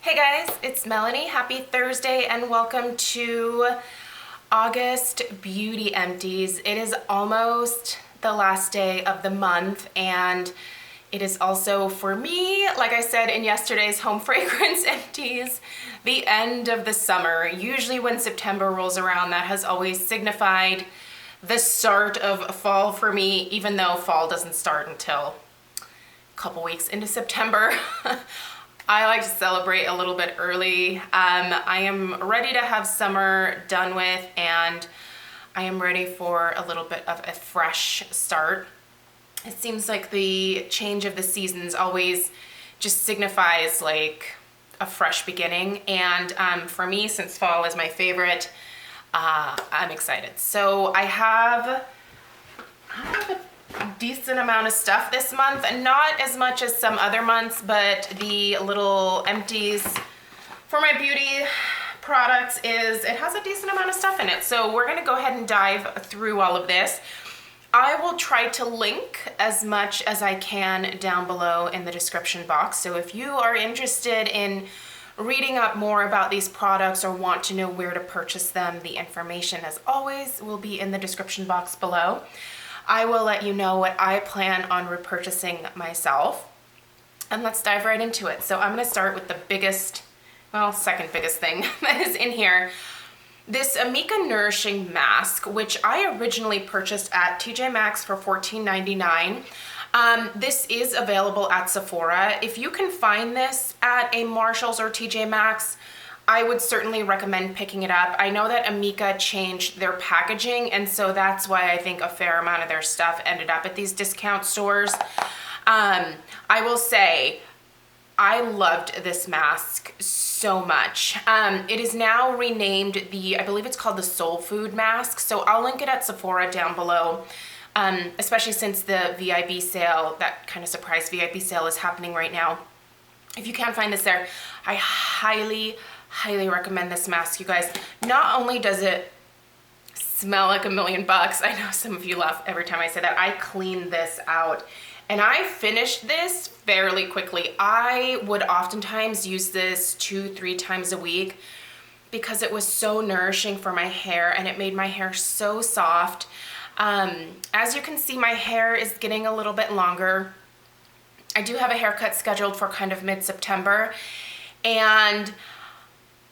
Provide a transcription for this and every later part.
Hey guys, it's Melanie. Happy Thursday and welcome to August Beauty Empties. It is almost the last day of the month and it is also for me, like I said in yesterday's home fragrance empties, the end of the summer. Usually when September rolls around, that has always signified the start of fall for me, even though fall doesn't start until a couple weeks into September. I like to celebrate a little bit early. I am ready to have summer done with and I am ready for a little bit of a fresh start. It seems like the change of the seasons always just signifies like a fresh beginning, and for me, since fall is my favorite, I'm excited. So I have a decent amount of stuff this month, and not as much as some other months, but the little empties for my beauty products it has a decent amount of stuff in it. So we're gonna go ahead and dive through all of this. I will try to link as much as I can down below in the description box. So if you are interested in reading up more about these products or want to know where to purchase them, the information, as always, will be in the description box below. I will let you know what I plan on repurchasing myself. And let's dive right into it. So I'm gonna start with the biggest, well, second biggest thing that is in here. This Amika Nourishing Mask, which I originally purchased at TJ Maxx for $14.99. This is available at Sephora. If you can find this at a Marshall's or TJ Maxx, I would certainly recommend picking it up. I know that Amika changed their packaging, and so that's why I think a fair amount of their stuff ended up at these discount stores. I will say, I loved this mask so much. It is now renamed I believe it's called the Soul Food Mask, so I'll link it at Sephora down below, especially since the VIB sale, that kind of surprise VIB sale is happening right now. If you can't find this there, I highly recommend this mask, you guys. Not only does it smell like $1,000,000, I know some of you laugh every time I say that, I cleaned this out. And I finished this fairly quickly. I would oftentimes use this 2-3 times a week because it was so nourishing for my hair and it made my hair so soft. As you can see, my hair is getting a little bit longer. I do have a haircut scheduled for kind of mid-September, and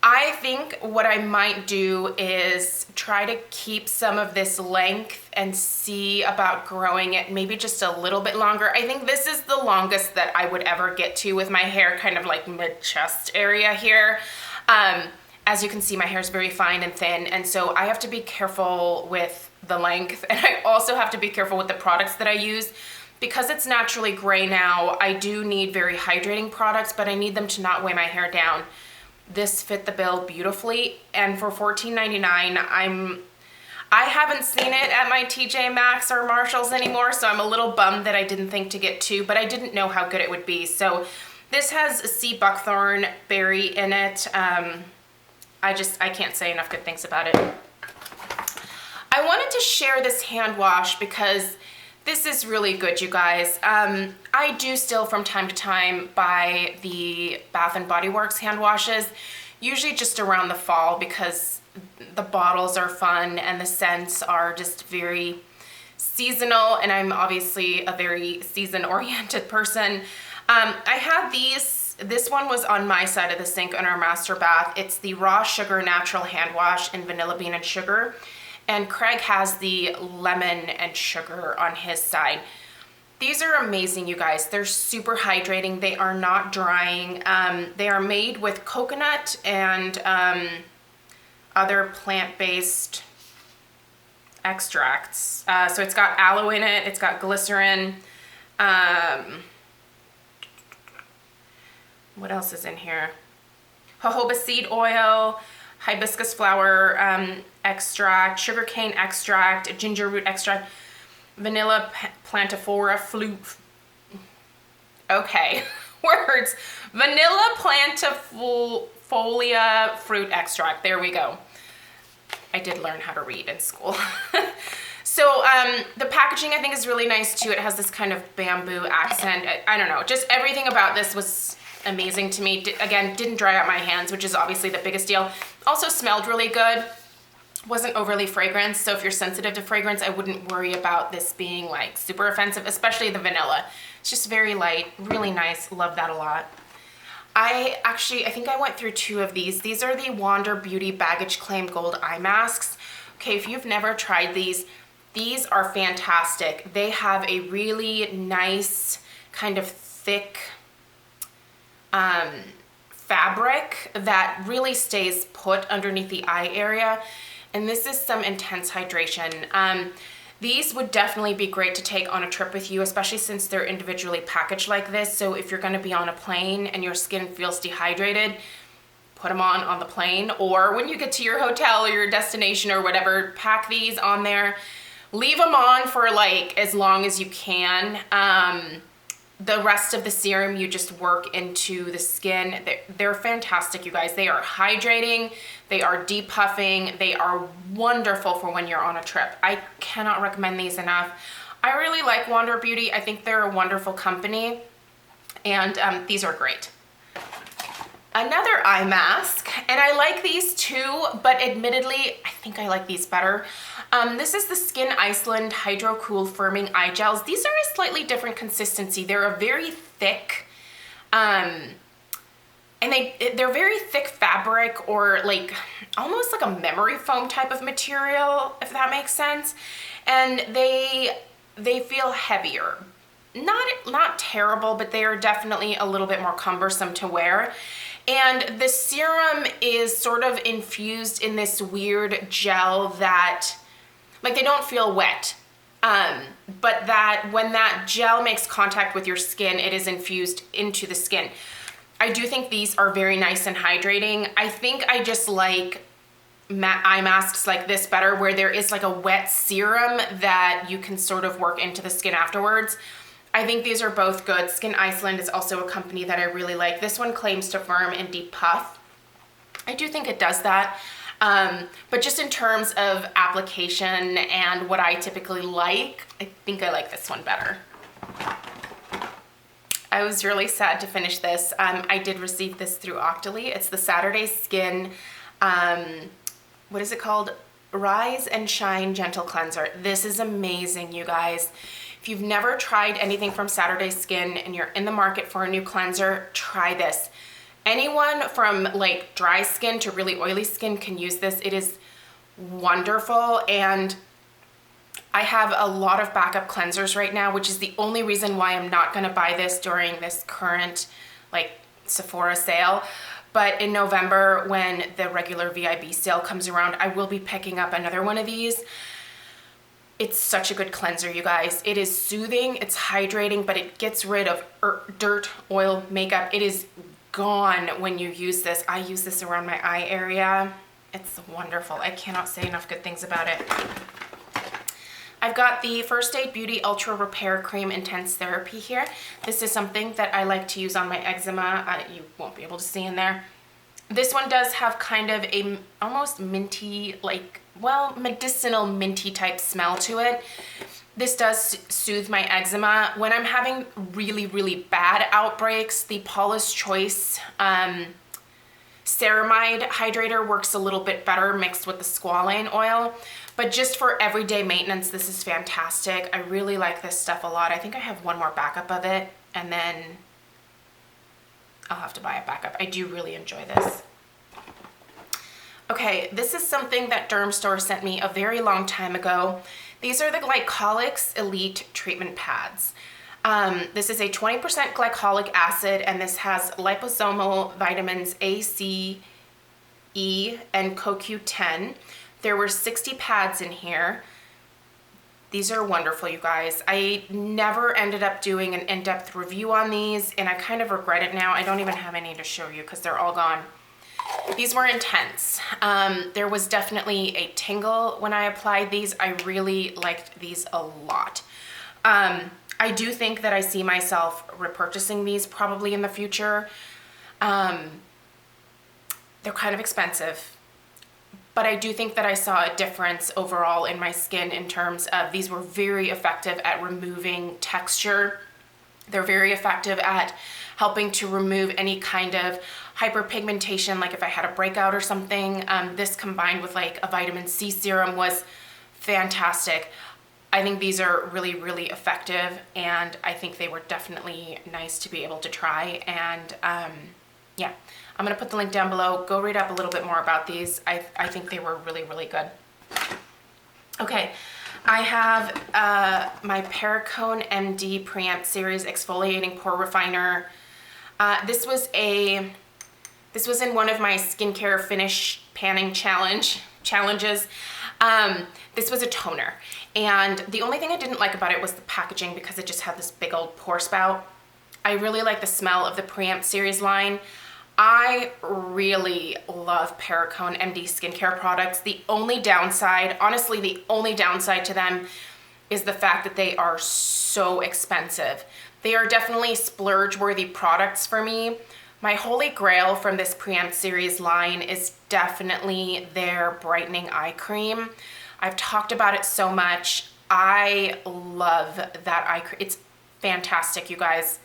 I think what I might do is try to keep some of this length and see about growing it maybe just a little bit longer. I think this is the longest that I would ever get to with my hair kind of like mid-chest area here. As you can see, my hair is very fine and thin, and so I have to be careful with the length, and I also have to be careful with the products that I use. Because it's naturally gray now, I do need very hydrating products, but I need them to not weigh my hair down. This fit the bill beautifully, and for $14.99, I haven't seen it at my TJ Maxx or Marshall's anymore, so I'm a little bummed that I didn't think to get two, but I didn't know how good it would be. So this has sea buckthorn berry in it. I can't say enough good things about it. I wanted to share this hand wash because this is really good, you guys. I do still from time to time buy the Bath & Body Works hand washes, usually just around the fall because the bottles are fun and the scents are just very seasonal, and I'm obviously a very season-oriented person. I have these. This one was on my side of the sink in our master bath. It's the Raw Sugar Natural Hand Wash in Vanilla Bean and Sugar. And Craig has the lemon and sugar on his side. These are amazing, you guys. They're super hydrating. They are not drying. They are made with coconut and other plant-based extracts. So it's got aloe in it. It's got glycerin. What else is in here? Jojoba seed oil, hibiscus flower extract, sugarcane extract, ginger root extract, vanilla plantiflora flute. Okay, words. Vanilla plantifolia fruit extract. There we go. I did learn how to read in school. So the packaging I think is really nice too. It has this kind of bamboo accent. I don't know, just everything about this was amazing to me. Again, didn't dry out my hands, which is obviously the biggest deal. Also smelled really good. Wasn't overly fragrant, so if you're sensitive to fragrance, I wouldn't worry about this being like super offensive, especially the vanilla. It's just very light, really nice. Love that a lot. I think I went through 2 of these. These are the Wander Beauty Baggage Claim Gold Eye Masks. Okay, if you've never tried these are fantastic. They have a really nice kind of thick fabric that really stays put underneath the eye area. And this is some intense hydration. These would definitely be great to take on a trip with you, especially since they're individually packaged like this. So if you're gonna be on a plane and your skin feels dehydrated, put them on the plane, or when you get to your hotel or your destination or whatever, pack these on there. Leave them on for like as long as you can. The rest of the serum you just work into the skin. They're fantastic, you guys. They are hydrating, they are depuffing, they are wonderful for when you're on a trip. I cannot recommend these enough. I really like Wander Beauty. I think they're a wonderful company, and these are great. Another eye mask, and I like these too, but admittedly, I think I like these better. This is the Skin Iceland Hydro Cool Firming Eye Gels. These are a slightly different consistency. They're a very thick, and they're very thick fabric, or like almost like a memory foam type of material, if that makes sense. And they feel heavier. Not terrible, but they are definitely a little bit more cumbersome to wear. And the serum is sort of infused in this weird gel that, like, they don't feel wet, but that when that gel makes contact with your skin, it is infused into the skin. I do think these are very nice and hydrating. I think I just like eye masks like this better, where there is like a wet serum that you can sort of work into the skin afterwards. I think these are both good. Skin Iceland is also a company that I really like. This one claims to firm and depuff. I do think it does that. But just in terms of application and what I typically like, I think I like this one better. I was really sad to finish this. I did receive this through Octoly. It's the Saturday Skin, what is it called? Rise and Shine Gentle Cleanser. This is amazing, you guys. If you've never tried anything from Saturday Skin and you're in the market for a new cleanser, try this. Anyone from like dry skin to really oily skin can use this. It is wonderful, and I have a lot of backup cleansers right now, which is the only reason why I'm not gonna buy this during this current like Sephora sale. But in November, when the regular VIB sale comes around, I will be picking up another one of these. It's such a good cleanser, you guys. It is soothing, it's hydrating, but it gets rid of dirt, oil, makeup. It is gone when you use this. I use this around my eye area. It's wonderful. I cannot say enough good things about it. I've got the First Aid Beauty Ultra Repair Cream Intense Therapy here. This is something that I like to use on my eczema. You won't be able to see in there. This one does have kind of a almost minty, like, well, medicinal minty type smell to it. This does soothe my eczema. When I'm having really, really bad outbreaks, the Paula's Choice ceramide hydrator works a little bit better mixed with the squalane oil. But just for everyday maintenance, this is fantastic. I really like this stuff a lot. I think I have one more backup of it, and then I'll have to buy a backup. I do really enjoy this. Okay, this is something that Derm Store sent me a very long time ago. These are the Glycolics Elite Treatment Pads. This is a 20% glycolic acid, and this has liposomal vitamins A, C, E, and CoQ10. There were 60 pads in here. These are wonderful, you guys. I never ended up doing an in-depth review on these, and I kind of regret it now. I don't even have any to show you because they're all gone. These were intense. There was definitely a tingle when I applied these. I really liked these a lot. I do think that I see myself repurchasing these probably in the future. They're kind of expensive, but I do think that I saw a difference overall in my skin in terms of these were very effective at removing texture. They're very effective at helping to remove any kind of hyperpigmentation, like if I had a breakout or something. This combined with like a vitamin C serum was fantastic. I think these are really, really effective, and I think they were definitely nice to be able to try. And yeah, I'm gonna put the link down below. Go read up a little bit more about these. I think they were really, really good. Okay, I have my MrKongsMom Preamp Series Exfoliating Pore Refiner. This was in one of my skincare finish panning challenges. This was a toner, and the only thing I didn't like about it was the packaging, because it just had this big old pore spout. I really like the smell of the Preamp series line. I really love MrKongsMom skincare products. The only downside, honestly, the only downside to them is the fact that they are so expensive. They are definitely splurge-worthy products for me. My holy grail from this Preamp series line is definitely their brightening eye cream. I've talked about it so much. I love that eye cream. It's fantastic, you guys.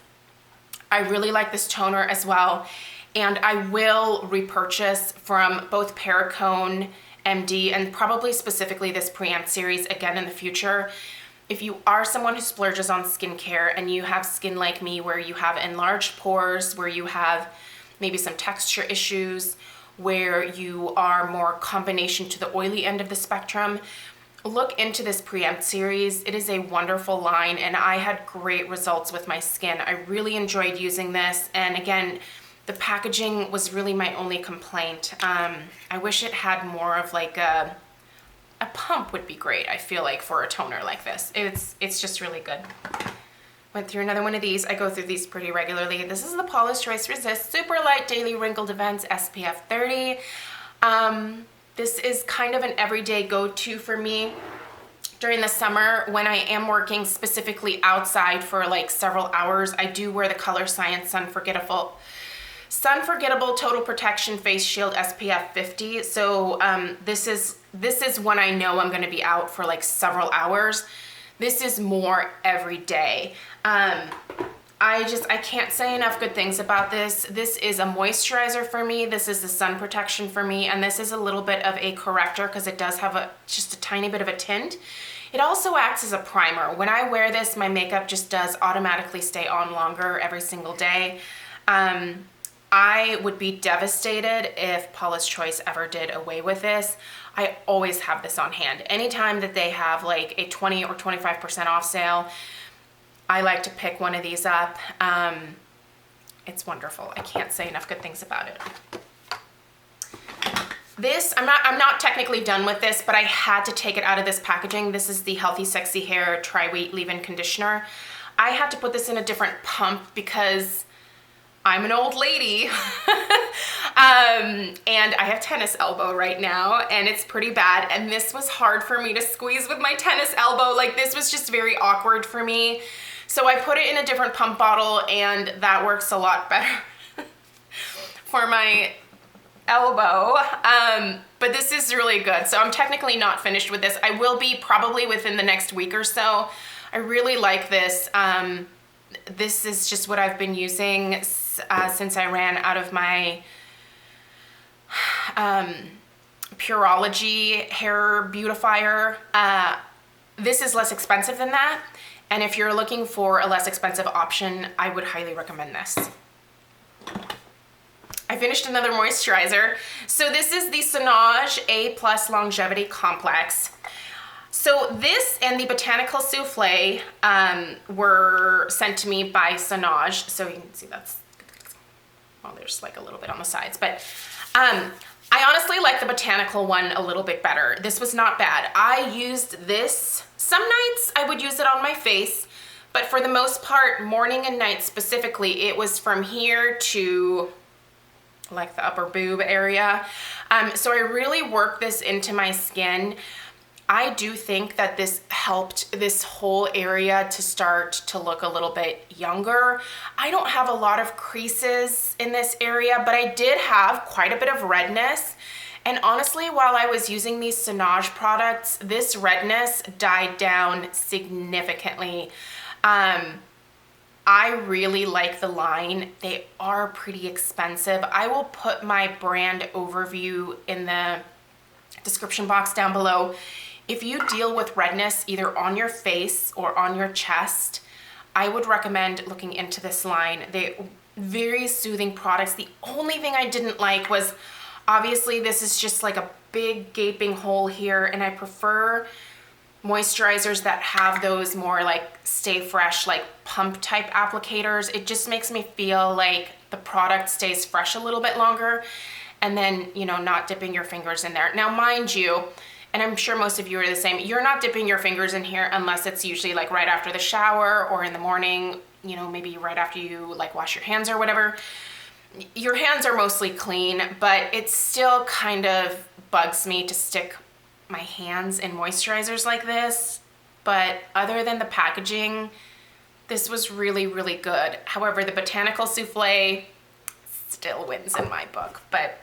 I really like this toner as well, and I will repurchase from both MrKongsMom and probably specifically this Preamp series again in the future. If you are someone who splurges on skincare and you have skin like me, where you have enlarged pores, where you have maybe some texture issues, where you are more combination to the oily end of the spectrum, look into this Preamp series. It is a wonderful line, and I had great results with my skin. I really enjoyed using this, and again, the packaging was really my only complaint. I wish it had more of like a pump would be great, I feel like, for a toner like this. It's just really good. Went through another one of these. I go through these pretty regularly. This is the Paula's Choice Resist Super Light Daily Wrinkle Defense SPF 30. This is kind of an everyday go-to for me during the summer when I am working specifically outside for like several hours. I do wear the Color Science Sunforgettable Total Protection Face Shield SPF 50. So this is when I know I'm gonna be out for like several hours. This is more every day. I can't say enough good things about this. This is a moisturizer for me. This is the sun protection for me. And this is a little bit of a corrector because it does have just a tiny bit of a tint. It also acts as a primer. When I wear this, my makeup just does automatically stay on longer every single day. I would be devastated if Paula's Choice ever did away with this. I always have this on hand. Anytime that they have like a 20 or 25% off sale, I like to pick one of these up. It's wonderful. I can't say enough good things about it. This, I'm not technically done with this, but I had to take it out of this packaging. This is the Healthy Sexy Hair Tri-Weight Leave-In Conditioner. I had to put this in a different pump because I'm an old lady and I have tennis elbow right now, and it's pretty bad, and this was hard for me to squeeze with my tennis elbow. Like, this was just very awkward for me. So I put it in a different pump bottle, and that works a lot better for my elbow. But this is really good. So I'm technically not finished with this. I will be probably within the next week or so. I really like this. This is just what I've been using since I ran out of my Pureology hair beautifier. This is less expensive than that, and if you're looking for a less expensive option, I would highly recommend this. I finished another moisturizer. So this is the Sonage A+ Longevity Complex. So this and the Botanical Souffle were sent to me by Sonage. So you can see that's, well, there's like a little bit on the sides, but I honestly like the Botanical one a little bit better. This was not bad. I used this, some nights I would use it on my face, but for the most part, morning and night specifically, it was from here to like the upper boob area. So I really worked this into my skin. I do think that this helped this whole area to start to look a little bit younger. I don't have a lot of creases in this area, but I did have quite a bit of redness. And honestly, while I was using these Sonage products, this redness died down significantly. I really like the line. They are pretty expensive. I will put my brand overview in the description box down below. If you deal with redness either on your face or on your chest, I would recommend looking into this line. They very soothing products. The only thing I didn't like was, obviously this is just like a big gaping hole here, and I prefer moisturizers that have those more like stay fresh, like pump type applicators. It just makes me feel like the product stays fresh a little bit longer, and then, you know, not dipping your fingers in there. Now, mind you, and I'm sure most of you are the same, you're not dipping your fingers in here unless it's usually like right after the shower or in the morning, you know, maybe right after you like wash your hands or whatever. Your hands are mostly clean, but it still kind of bugs me to stick my hands in moisturizers like this. But other than the packaging, this was really, really good. However, the botanical souffle still wins in my book, but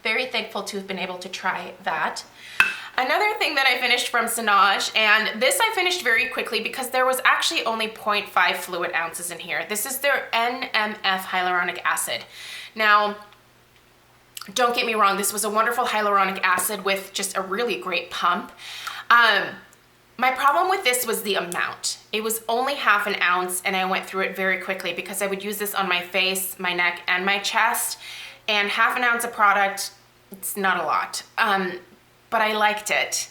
very thankful to have been able to try that. Another thing that I finished from Sinage, and this I finished very quickly because there was actually only 0.5 fluid ounces in here. This is their NMF hyaluronic acid. Now, don't get me wrong, this was a wonderful hyaluronic acid with just a really great pump. My problem with this was the amount. It was only half an ounce, and I went through it very quickly because I would use this on my face, my neck, and my chest. And half an ounce of product, it's not a lot. But I liked it.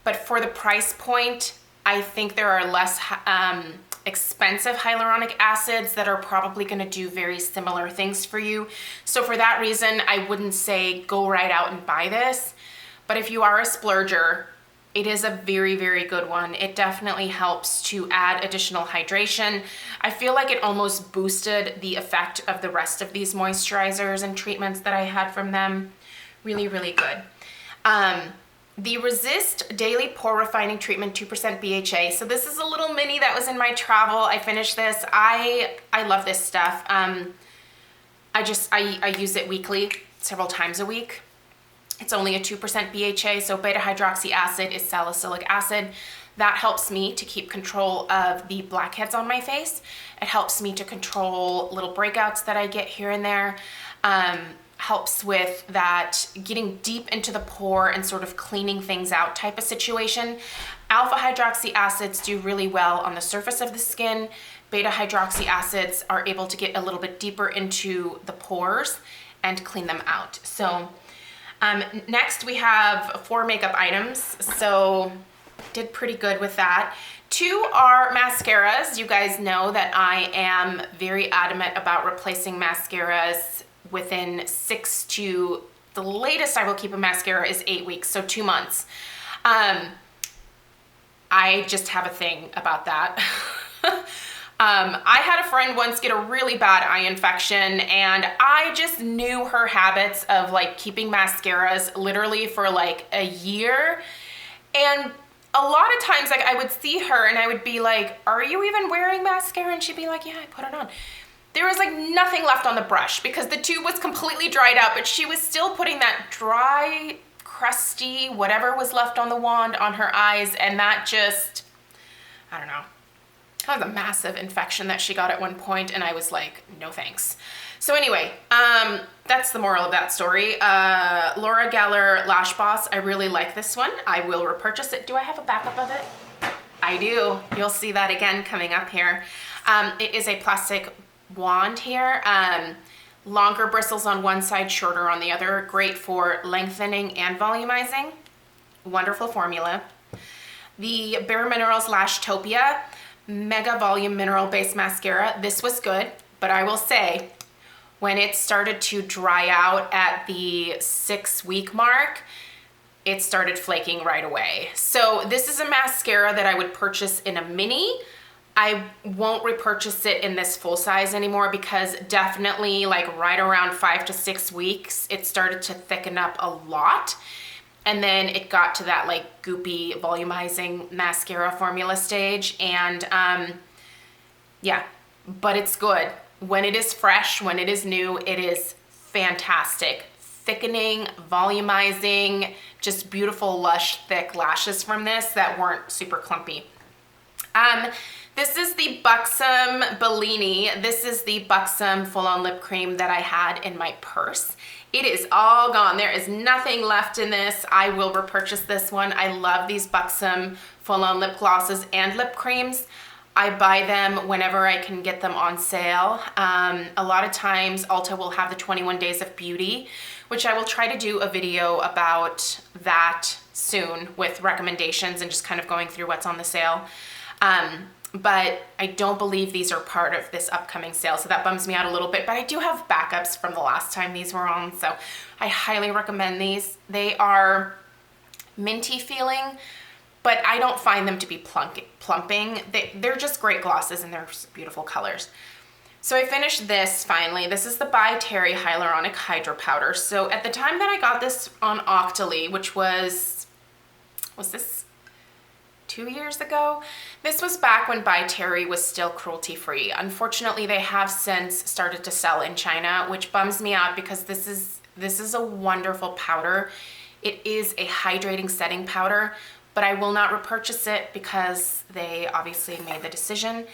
But for the price point, I think there are less expensive hyaluronic acids that are probably gonna do very similar things for you. So for that reason, I wouldn't say go right out and buy this. But if you are a splurger, it is a very, very good one. It definitely helps to add additional hydration. I feel like it almost boosted the effect of the rest of these moisturizers and treatments that I had from them. Really, really good. The Resist Daily Pore Refining Treatment 2% BHA. So this is a little mini that was in my travel. I finished this. I love this stuff. I use it weekly, several times a week. It's only a 2% BHA, so beta hydroxy acid is salicylic acid. That helps me to keep control of the blackheads on my face. It helps me to control little breakouts that I get here and there. Helps with that getting deep into the pore and sort of cleaning things out type of situation. Alpha hydroxy acids do really well on the surface of the skin. Beta hydroxy acids are able to get a little bit deeper into the pores and clean them out. So next we have 4 makeup items. So did pretty good with that. 2 are mascaras. You guys know that I am very adamant about replacing mascaras within 6 to, the latest I will keep a mascara is 8 weeks, so 2 months. I just have a thing about that. I had a friend once get a really bad eye infection, and I just knew her habits of like keeping mascaras literally for like a year. And a lot of times, like, I would see her and I would be like, are you even wearing mascara? And she'd be like, yeah, I put it on. There was like nothing left on the brush because the tube was completely dried out, but she was still putting that dry, crusty, whatever was left on the wand on her eyes, and that just, I don't know. That was a massive infection that she got at one point, and I was like, no thanks. So anyway, that's the moral of that story. Laura Geller Lash Boss, I really like this one. I will repurchase it. Do I have a backup of it? I do. You'll see that again coming up here. It is a plastic wand here. Longer bristles on one side, shorter on the other. Great for lengthening and volumizing. Wonderful formula. The Bare Minerals Lashtopia Mega Volume Mineral Based Mascara. This was good, but I will say, when it started to dry out at the 6-week mark, it started flaking right away. So this is a mascara that I would purchase in a mini. I won't repurchase it in this full size anymore because definitely like right around 5 to 6 weeks, it started to thicken up a lot. And then it got to that like goopy volumizing mascara formula stage. And yeah, but it's good. When it is fresh, when it is new, it is fantastic. Thickening, volumizing, just beautiful, lush, thick lashes from this that weren't super clumpy. This is the Buxom Bellini. This is the Buxom full-on lip cream that I had in my purse. It is all gone. There is nothing left in this. I will repurchase this one. I love these Buxom full-on lip glosses and lip creams. I buy them whenever I can get them on sale. A lot of times Ulta will have the 21 Days of Beauty, which I will try to do a video about that soon with recommendations and just kind of going through what's on the sale. But I don't believe these are part of this upcoming sale, so that bums me out a little bit, but I do have backups from the last time these were on, so I highly recommend these. They are minty feeling, but I don't find them to be plumping. They're just great glosses and they're beautiful colors. So I finished this finally. This is the By Terry Hyaluronic Hydro Powder. So at the time that I got this on Octoly, which was this 2 years ago? This was back when By Terry was still cruelty-free. Unfortunately, they have since started to sell in China, which bums me out because this is a wonderful powder. It is a hydrating setting powder, but I will not repurchase it because they obviously made the decision.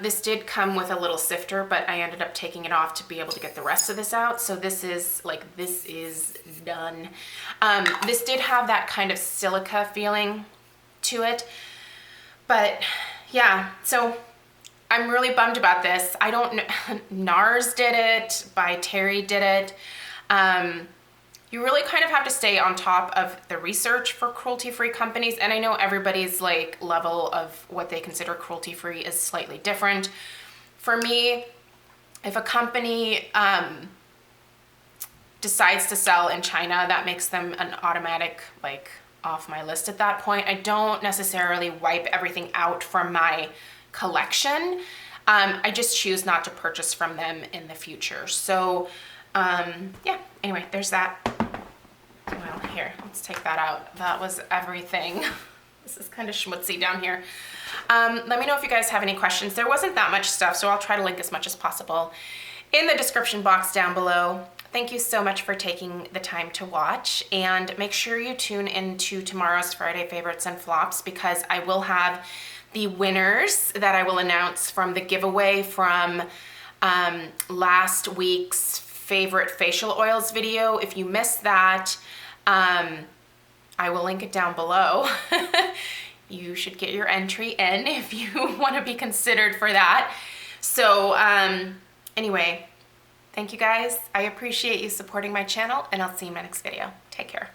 This did come with a little sifter, but I ended up taking it off to be able to get the rest of this out. So this is done. This did have that kind of silica feeling to it, but yeah, so I'm really bummed about this. I don't know, NARS did it, By Terry did it. You really kind of have to stay on top of the research for cruelty-free companies, and I know everybody's like level of what they consider cruelty-free is slightly different. For me, if a company decides to sell in China, that makes them an automatic like off my list at that point. I don't necessarily wipe everything out from my collection. I just choose not to purchase from them in the future. So yeah, anyway, there's that. Well, here, let's take that out. That was everything. This is kind of schmutzy down here. Let me know if you guys have any questions. There wasn't that much stuff, so I'll try to link as much as possible in the description box down below. Thank you so much for taking the time to watch, and make sure you tune into tomorrow's Friday Favorites and Flops because I will have the winners that I will announce from the giveaway from last week's favorite facial oils video. If you missed that, I will link it down below. You should get your entry in if you want to be considered for that. So anyway, thank you guys. I appreciate you supporting my channel, and I'll see you in my next video. Take care.